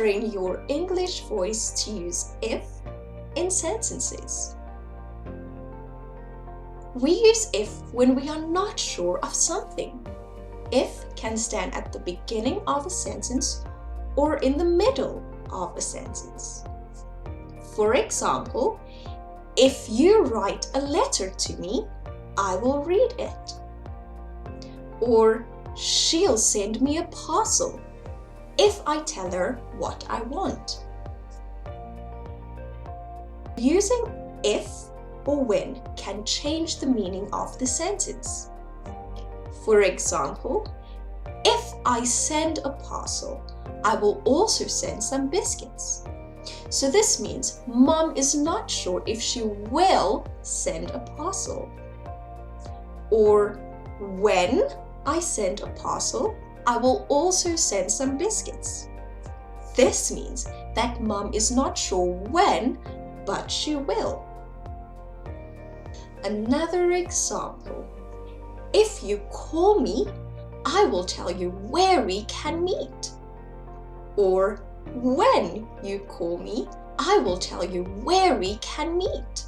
train your English voice to use if in sentences. We use if when we are not sure of something. If can stand at the beginning of a sentence or in the middle of a sentence. For example, if you write a letter to me, I will read it. Or she'll send me a parcel if I tell her what I want. Using if or when can change the meaning of the sentence. For example, if I send a parcel, I will also send some biscuits. So this means Mom is not sure if she will send a parcel. Or when I send a parcel, I will also send some biscuits. This means that Mom is not sure when, but she will. Another example. If you call me, I will tell you where we can meet. Or when you call me, I will tell you where we can meet.